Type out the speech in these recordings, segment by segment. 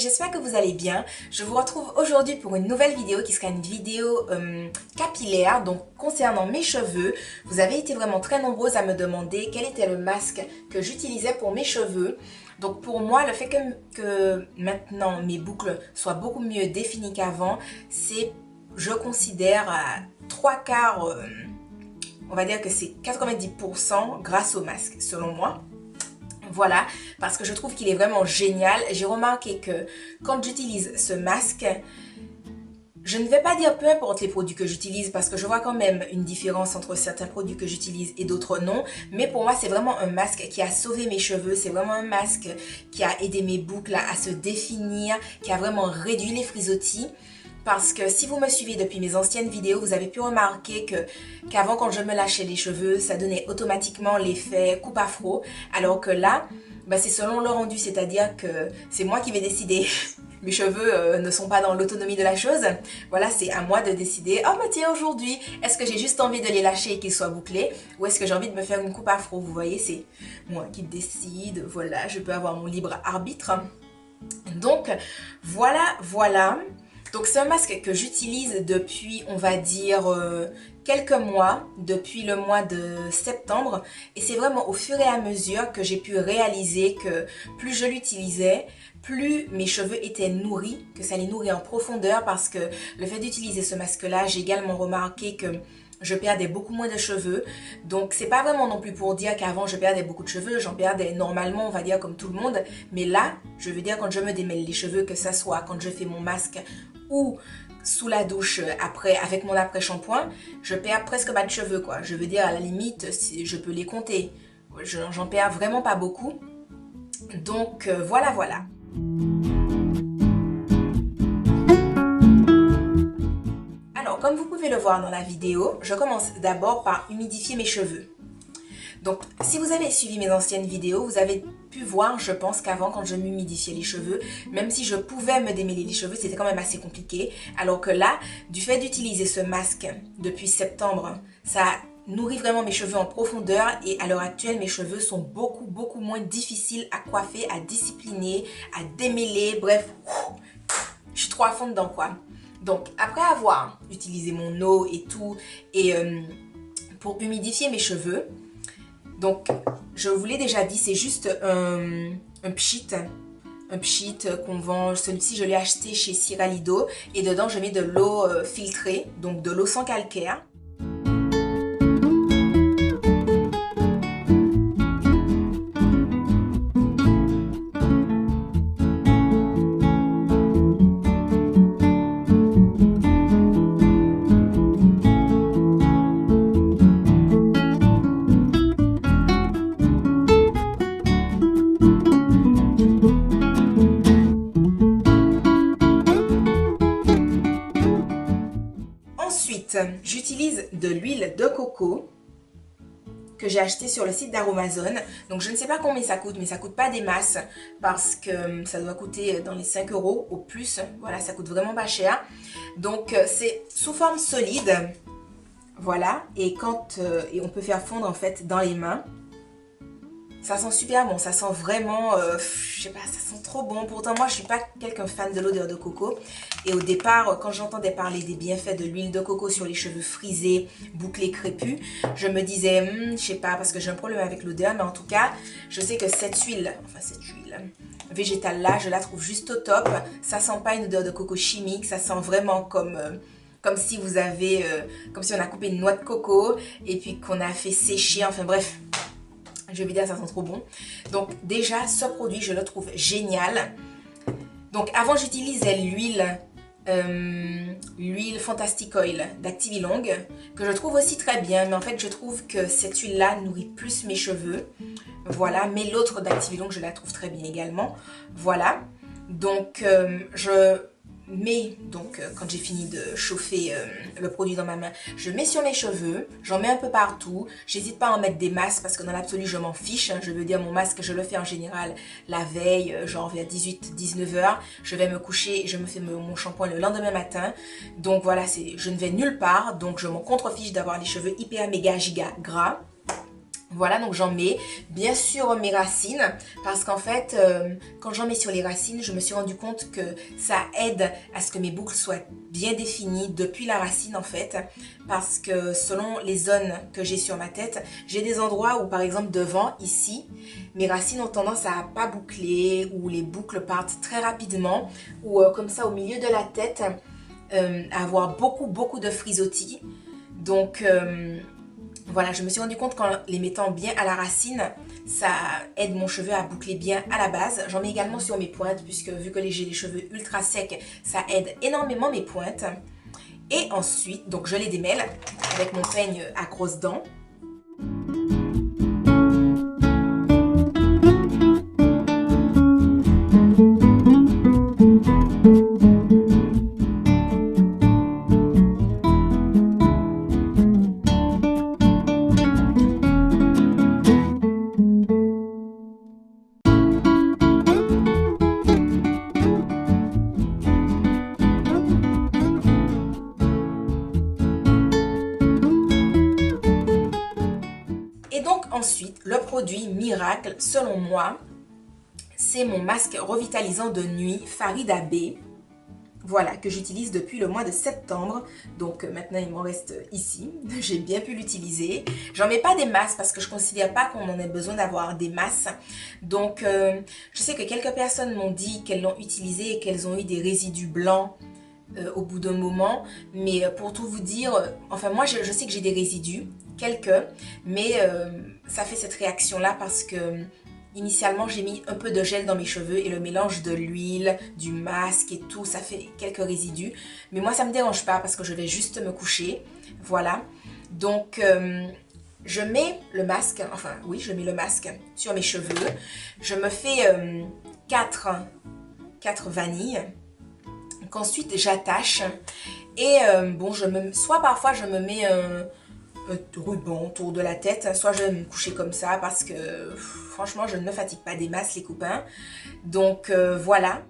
j'espère que vous allez bien. Je vous retrouve aujourd'hui pour une nouvelle vidéo qui sera une vidéo capillaire, donc concernant mes cheveux. Vous avez été vraiment très nombreuses à me demander quel était le masque que j'utilisais pour mes cheveux. Donc pour moi, le fait que maintenant mes boucles soient beaucoup mieux définies qu'avant, c'est, je considère, à 3/4, on va dire que c'est 90% grâce au masque, selon moi. Voilà, parce que je trouve qu'il est vraiment génial. J'ai remarqué que quand j'utilise ce masque, je ne vais pas dire peu importe les produits que j'utilise parce que je vois quand même une différence entre certains produits que j'utilise et d'autres non. Mais pour moi, c'est vraiment un masque qui a sauvé mes cheveux. C'est vraiment un masque qui a aidé mes boucles à se définir, qui a vraiment réduit les frisottis. Parce que si vous me suivez depuis mes anciennes vidéos, vous avez pu remarquer qu'avant, quand je me lâchais les cheveux, ça donnait automatiquement l'effet coupe afro. Alors que là, c'est selon le rendu, c'est-à-dire que c'est moi qui vais décider. Mes cheveux ne sont pas dans l'autonomie de la chose. Voilà, c'est à moi de décider. Oh tiens, aujourd'hui, est-ce que j'ai juste envie de les lâcher et qu'ils soient bouclés? Ou est-ce que j'ai envie de me faire une coupe afro? Vous voyez, c'est moi qui décide. Voilà, je peux avoir mon libre arbitre. Donc, voilà. Donc c'est un masque que j'utilise depuis, on va dire, quelques mois, depuis le mois de septembre. Et c'est vraiment au fur et à mesure que j'ai pu réaliser que plus je l'utilisais, plus mes cheveux étaient nourris, que ça les nourrit en profondeur. Parce que le fait d'utiliser ce masque-là, j'ai également remarqué que je perdais beaucoup moins de cheveux. Donc c'est pas vraiment non plus pour dire qu'avant je perdais beaucoup de cheveux, j'en perdais normalement, on va dire comme tout le monde. Mais là, je veux dire quand je me démêle les cheveux, que ça soit quand je fais mon masque ou sous la douche après avec mon après-shampoing, je perds presque pas de cheveux quoi. Je veux dire à la limite, je peux les compter. J'en perds vraiment pas beaucoup. Donc voilà. Comme vous pouvez le voir dans la vidéo, je commence d'abord par humidifier mes cheveux. Donc, si vous avez suivi mes anciennes vidéos, vous avez pu voir, je pense qu'avant, quand je m'humidifiais les cheveux, même si je pouvais me démêler les cheveux, c'était quand même assez compliqué. Alors que là, du fait d'utiliser ce masque depuis septembre, ça nourrit vraiment mes cheveux en profondeur et à l'heure actuelle, mes cheveux sont beaucoup moins difficiles à coiffer, à discipliner, à démêler, bref, je suis trop à fond dedans quoi. Donc, après avoir utilisé mon eau et tout, et pour humidifier mes cheveux, donc, je vous l'ai déjà dit, c'est juste un pchit qu'on vend. Celui-ci, je l'ai acheté chez Ciralido, et dedans, je mets de l'eau filtrée, donc de l'eau sans calcaire. Ensuite, j'utilise de l'huile de coco que j'ai acheté sur le site d'Aromazone. Donc je ne sais pas combien ça coûte, mais ça coûte pas des masses parce que ça doit coûter dans les 5 € au plus. Voilà, ça coûte vraiment pas cher. Donc c'est sous forme solide. Voilà, et et on peut faire fondre en fait dans les mains. Ça sent super bon, ça sent vraiment, je sais pas, ça sent trop bon. Pourtant moi je suis pas quelqu'un fan de l'odeur de coco. Et au départ, quand j'entendais parler des bienfaits de l'huile de coco sur les cheveux frisés, bouclés, crépus, je me disais, je sais pas, parce que j'ai un problème avec l'odeur. Mais en tout cas, je sais que cette huile végétale là, je la trouve juste au top. Ça sent pas une odeur de coco chimique, ça sent vraiment comme si vous avez, comme si on a coupé une noix de coco et puis qu'on a fait sécher, enfin bref. Je veux dire, ça sent trop bon. Donc déjà, ce produit, je le trouve génial. Donc avant, j'utilisais l'huile Fantastic Oil d'Activilong, que je trouve aussi très bien. Mais en fait, je trouve que cette huile-là nourrit plus mes cheveux. Voilà, mais l'autre d'Activilong, je la trouve très bien également. Voilà. Donc, quand j'ai fini de chauffer le produit dans ma main, je mets sur mes cheveux, j'en mets un peu partout. J'hésite pas à en mettre des masques parce que dans l'absolu je m'en fiche. Je veux dire, mon masque je le fais en général la veille, genre vers 18-19 h. Je vais me coucher et je me fais mon shampoing le lendemain matin. Donc voilà, je ne vais nulle part, donc je m'en contrefiche d'avoir les cheveux hyper méga giga gras. Voilà, donc j'en mets bien sûr mes racines parce qu'en fait, quand j'en mets sur les racines, je me suis rendu compte que ça aide à ce que mes boucles soient bien définies depuis la racine en fait. Parce que selon les zones que j'ai sur ma tête, j'ai des endroits où par exemple devant, ici, mes racines ont tendance à pas boucler ou les boucles partent très rapidement ou comme ça au milieu de la tête, à avoir beaucoup de frisottis. Donc... voilà, je me suis rendu compte qu'en les mettant bien à la racine, ça aide mon cheveu à boucler bien à la base. J'en mets également sur mes pointes, puisque vu que j'ai les cheveux ultra secs, ça aide énormément mes pointes. Et ensuite, donc je les démêle avec mon peigne à grosses dents. Et donc ensuite, le produit miracle, selon moi, c'est mon masque revitalisant de nuit Farida B. Voilà, que j'utilise depuis le mois de septembre. Donc maintenant, il m'en reste ici. J'ai bien pu l'utiliser. J'en mets pas des masses parce que je considère pas qu'on en ait besoin d'avoir des masses. Donc, je sais que quelques personnes m'ont dit qu'elles l'ont utilisé et qu'elles ont eu des résidus blancs au bout d'un moment. Mais pour tout vous dire, enfin moi, je sais que j'ai des résidus, quelques. Mais ça fait cette réaction-là parce que... Initialement, j'ai mis un peu de gel dans mes cheveux et le mélange de l'huile, du masque et tout, ça fait quelques résidus. Mais moi, ça me dérange pas parce que je vais juste me coucher. Voilà. Donc, je mets le masque, enfin oui, je mets le masque sur mes cheveux. Je me fais 4 vanilles qu'ensuite j'attache. Et bon, soit parfois je me mets un ruban autour de la tête, soit je vais me coucher comme ça parce que franchement je ne me fatigue pas des masses les copains. Donc voilà.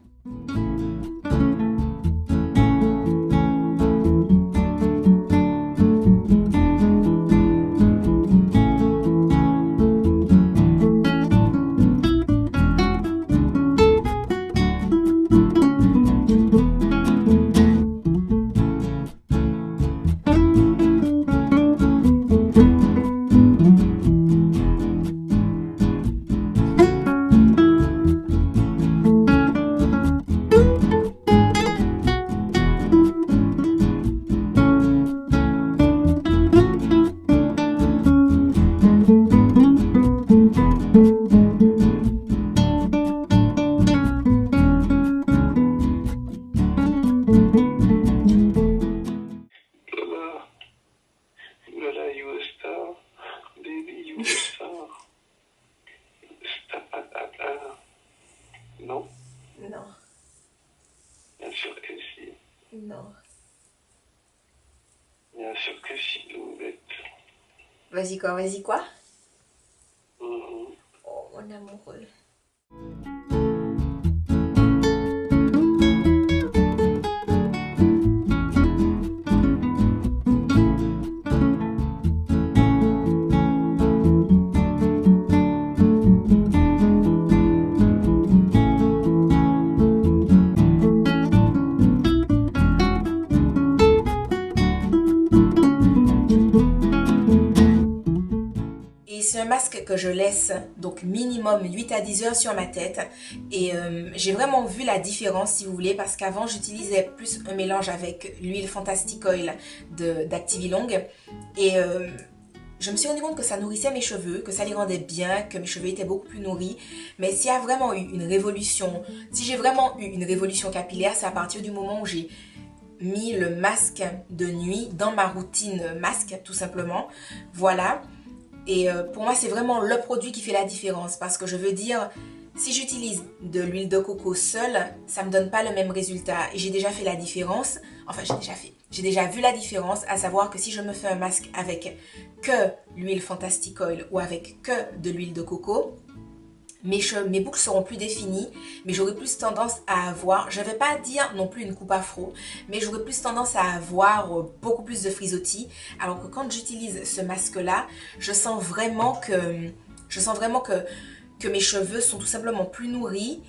Non, Non, bien sûr que si. non. Bien sûr que si, Louette. Vas-y quoi, vas-y quoi? Mhm. Oh mon amoureux. Et c'est un masque que je laisse donc minimum 8 à 10 heures sur ma tête. Et j'ai vraiment vu la différence si vous voulez parce qu'avant j'utilisais plus un mélange avec l'huile Fantastic Oil d'Activilong. Et je me suis rendu compte que ça nourrissait mes cheveux, que ça les rendait bien, que mes cheveux étaient beaucoup plus nourris. Mais s'il y a vraiment eu une révolution, si j'ai vraiment eu une révolution capillaire, c'est à partir du moment où j'ai mis le masque de nuit dans ma routine masque tout simplement. Voilà. Et pour moi, c'est vraiment le produit qui fait la différence parce que je veux dire, si j'utilise de l'huile de coco seule, ça me donne pas le même résultat. Et j'ai déjà fait la différence, enfin j'ai déjà vu la différence, à savoir que si je me fais un masque avec que l'huile Fantastic Oil ou avec que de l'huile de coco, mes boucles seront plus définies, mais j'aurai plus tendance à avoir, je ne vais pas dire non plus une coupe afro, mais j'aurai plus tendance à avoir beaucoup plus de frisottis, alors que quand j'utilise ce masque-là, je sens vraiment que mes cheveux sont tout simplement plus nourris.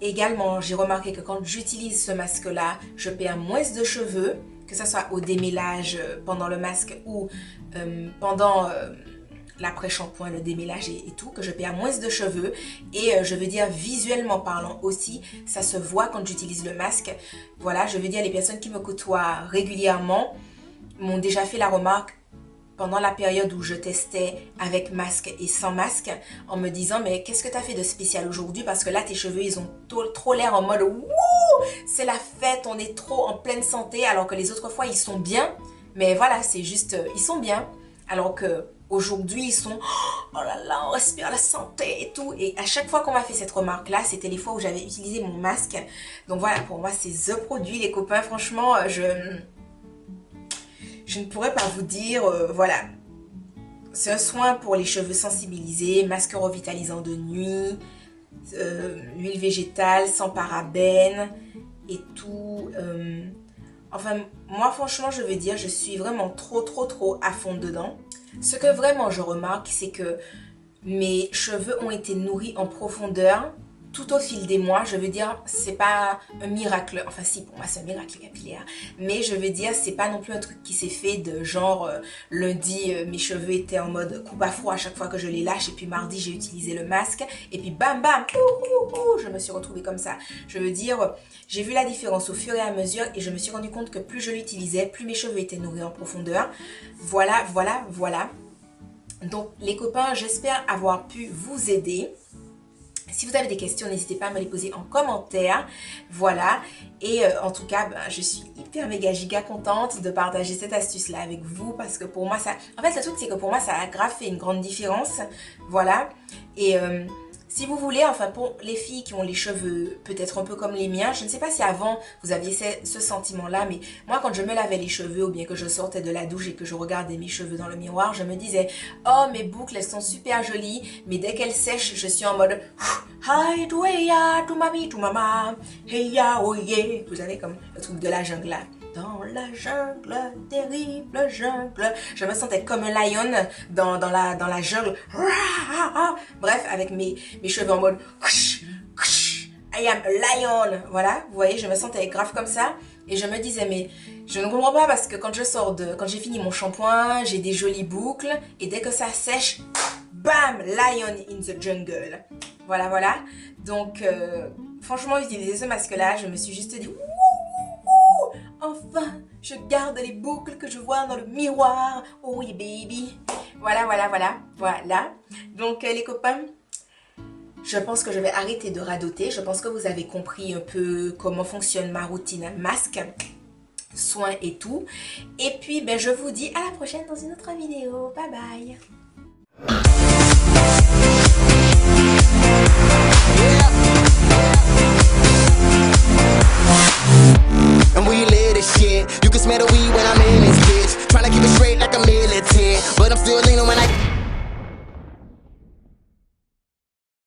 Également, j'ai remarqué que quand j'utilise ce masque-là, je perds moins de cheveux, que ce soit au démêlage pendant le masque ou pendant l'après-shampoing, le démêlage et tout, que je perds moins de cheveux. Et je veux dire, visuellement parlant aussi, ça se voit quand j'utilise le masque. Voilà, je veux dire, les personnes qui me côtoient régulièrement m'ont déjà fait la remarque pendant la période où je testais avec masque et sans masque, en me disant mais qu'est-ce que tu as fait de spécial aujourd'hui, parce que là tes cheveux ils ont trop l'air en mode wouh, c'est la fête, on est trop en pleine santé, alors que les autres fois ils sont bien, mais voilà, c'est juste ils sont bien, alors que aujourd'hui ils sont oh là là, on respire la santé et tout. Et à chaque fois qu'on m'a fait cette remarque là, c'était les fois où j'avais utilisé mon masque. Donc voilà, pour moi c'est the produit les copains, franchement je ne pourrais pas vous dire, voilà. C'est un soin pour les cheveux sensibilisés, masque revitalisant de nuit, huile végétale, sans parabènes et tout. Enfin, moi franchement, je veux dire, je suis vraiment trop à fond dedans. Ce que vraiment je remarque, c'est que mes cheveux ont été nourris en profondeur tout au fil des mois. Je veux dire, c'est pas un miracle, enfin si, pour moi c'est un miracle capillaire, mais je veux dire, c'est pas non plus un truc qui s'est fait de genre lundi mes cheveux étaient en mode coupe afro à chaque fois que je les lâche, et puis mardi j'ai utilisé le masque et puis bam bam je me suis retrouvée comme ça. Je veux dire, j'ai vu la différence au fur et à mesure, et je me suis rendu compte que plus je l'utilisais, plus mes cheveux étaient nourris en profondeur. Voilà. Donc les copains, j'espère avoir pu vous aider. Si vous avez des questions, n'hésitez pas à me les poser en commentaire. Voilà. Et en tout cas, je suis hyper méga giga contente de partager cette astuce-là avec vous. Parce que pour moi, ça... En fait, le truc, c'est que pour moi, ça a grave fait une grande différence. Voilà. Et si vous voulez, enfin pour les filles qui ont les cheveux peut-être un peu comme les miens, je ne sais pas si avant vous aviez ce sentiment-là, mais moi quand je me lavais les cheveux ou bien que je sortais de la douche et que je regardais mes cheveux dans le miroir, je me disais « Oh, mes boucles, elles sont super jolies, mais dès qu'elles sèchent, je suis en mode « Hi, to ya, to mami, to mama, hey ya, oh yeah ». Vous savez, comme le truc de la jungle là. Dans la jungle, terrible jungle. Je me sentais comme un lion dans la jungle. Bref, avec mes cheveux en mode I am a lion. Voilà, vous voyez, je me sentais grave comme ça. Et je me disais, mais je ne comprends pas, parce que quand j'ai fini mon shampoing, j'ai des jolies boucles. Et dès que ça sèche, bam, lion in the jungle. Voilà. Donc, franchement, utiliser ce masque-là, je me suis juste dit, enfin, je garde les boucles que je vois dans le miroir. Oh yeah, baby. Voilà. Donc, les copains, je pense que je vais arrêter de radoter. Je pense que vous avez compris un peu comment fonctionne ma routine masque, soins et tout. Et puis, je vous dis à la prochaine dans une autre vidéo. Bye bye.